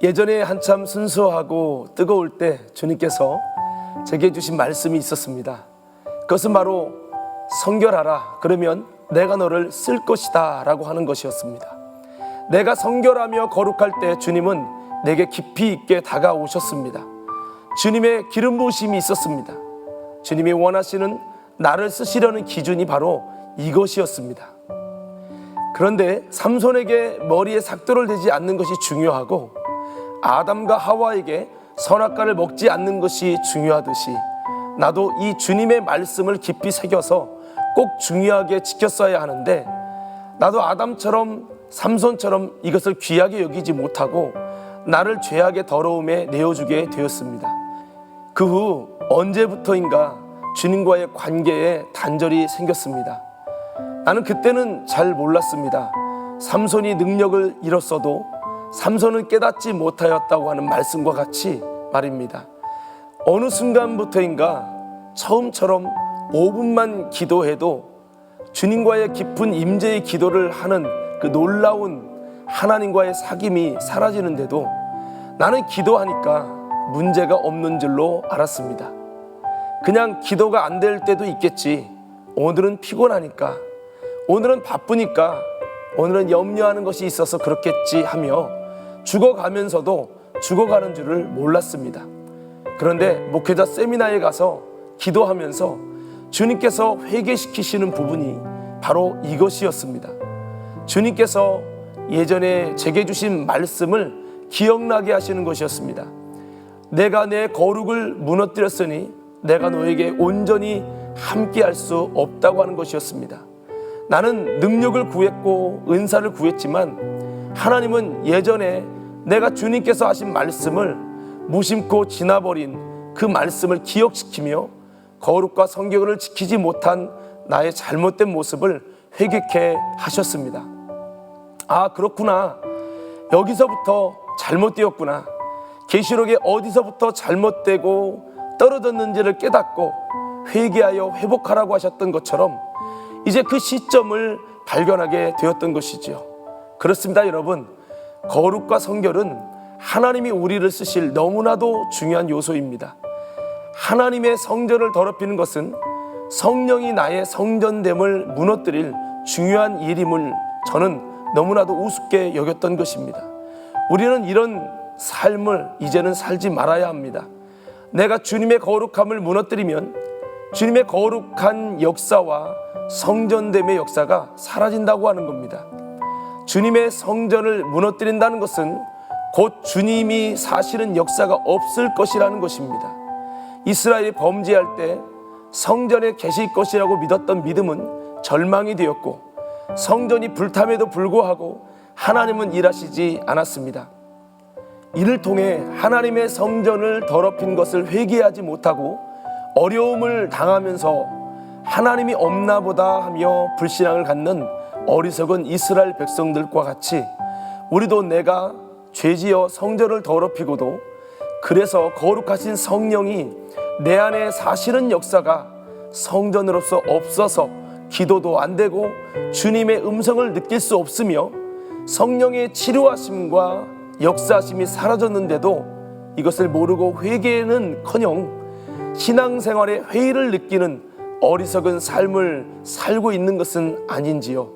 예전에 한참 순수하고 뜨거울 때 주님께서 제게 주신 말씀이 있었습니다. 그것은 바로 성결하라, 그러면 내가 너를 쓸 것이다 라고 하는 것이었습니다. 내가 성결하며 거룩할 때 주님은 내게 깊이 있게 다가오셨습니다. 주님의 기름 부으심이 있었습니다. 주님이 원하시는 나를 쓰시려는 기준이 바로 이것이었습니다. 그런데 삼손에게 머리에 삭도를 대지 않는 것이 중요하고 아담과 하와에게 선악과를 먹지 않는 것이 중요하듯이 나도 이 주님의 말씀을 깊이 새겨서 꼭 중요하게 지켰어야 하는데 나도 아담처럼 삼손처럼 이것을 귀하게 여기지 못하고 나를 죄악의 더러움에 내어주게 되었습니다. 그 후 언제부터인가 주님과의 관계에 단절이 생겼습니다. 나는 그때는 잘 몰랐습니다. 삼손이 능력을 잃었어도 삼손은 깨닫지 못하였다고 하는 말씀과 같이 말입니다. 어느 순간부터인가 처음처럼 5분만 기도해도 주님과의 깊은 임재의 기도를 하는 그 놀라운 하나님과의 사귐이 사라지는데도 나는 기도하니까 문제가 없는 줄로 알았습니다. 그냥 기도가 안 될 때도 있겠지. 오늘은 피곤하니까, 오늘은 바쁘니까, 오늘은 염려하는 것이 있어서 그렇겠지 하며 죽어가면서도 죽어가는 줄을 몰랐습니다. 그런데 목회자 세미나에 가서 기도하면서 주님께서 회개시키시는 부분이 바로 이것이었습니다. 주님께서 예전에 제게 주신 말씀을 기억나게 하시는 것이었습니다. 내가 내 거룩을 무너뜨렸으니 내가 너에게 온전히 함께할 수 없다고 하는 것이었습니다. 나는 능력을 구했고 은사를 구했지만 하나님은 예전에 내가 주님께서 하신 말씀을 무심코 지나버린 그 말씀을 기억시키며 거룩과 성경을 지키지 못한 나의 잘못된 모습을 회개케 하셨습니다. 아, 그렇구나. 여기서부터 잘못되었구나. 계시록에 어디서부터 잘못되고 떨어졌는지를 깨닫고 회개하여 회복하라고 하셨던 것처럼 이제 그 시점을 발견하게 되었던 것이지요. 그렇습니다, 여러분. 거룩과 성결은 하나님이 우리를 쓰실 너무나도 중요한 요소입니다. 하나님의 성전을 더럽히는 것은 성령이 나의 성전됨을 무너뜨릴 중요한 일임을 저는 너무나도 우습게 여겼던 것입니다. 우리는 이런 삶을 이제는 살지 말아야 합니다. 내가 주님의 거룩함을 무너뜨리면 주님의 거룩한 역사와 성전됨의 역사가 사라진다고 하는 겁니다. 주님의 성전을 무너뜨린다는 것은 곧 주님이 사시는 역사가 없을 것이라는 것입니다. 이스라엘이 범죄할 때 성전에 계실 것이라고 믿었던 믿음은 절망이 되었고 성전이 불탐에도 불구하고 하나님은 일하시지 않았습니다. 이를 통해 하나님의 성전을 더럽힌 것을 회개하지 못하고 어려움을 당하면서 하나님이 없나 보다 하며 불신앙을 갖는 어리석은 이스라엘 백성들과 같이 우리도 내가 죄지어 성전을 더럽히고도 그래서 거룩하신 성령이 내 안에 사시는 역사가 성전으로서 없어서 기도도 안 되고 주님의 음성을 느낄 수 없으며 성령의 치료하심과 역사하심이 사라졌는데도 이것을 모르고 회개는커녕 신앙생활에 회의를 느끼는 어리석은 삶을 살고 있는 것은 아닌지요.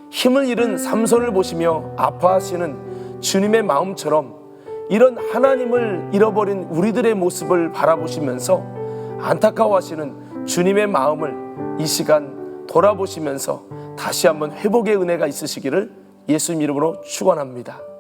힘을 잃은 삼손을 보시며 아파하시는 주님의 마음처럼 이런 하나님을 잃어버린 우리들의 모습을 바라보시면서 안타까워하시는 주님의 마음을 이 시간 돌아보시면서 다시 한번 회복의 은혜가 있으시기를 예수님 이름으로 축원합니다.